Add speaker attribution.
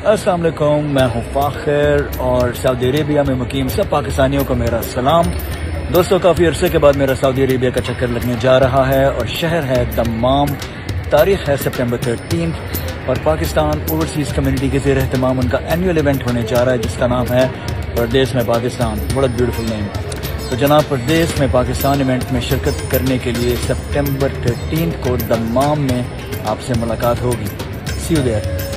Speaker 1: अस्सलाम वालेकुम, मैं हूँ फाखिर और सऊदी अरेबिया में मुकीम सब पाकिस्तानियों को मेरा सलाम। दोस्तों, काफ़ी अरसे के बाद मेरा सऊदी अरेबिया का चक्कर लगने जा रहा है और शहर है दम्माम। तारीख है सितंबर 13 और पाकिस्तान ओवरसीज़ कम्युनिटी के ज़ेर एहतमाम उनका एनुअल इवेंट होने जा रहा है जिसका नाम है प्रदेश में पाकिस्तान। बड़ा ब्यूटीफुल नेम। तो जनाब, प्रदेश में पाकिस्तान इवेंट में शिरकत करने के लिए सितंबर 13 को दम्माम में आपसे मुलाकात होगी। सी यू देयर।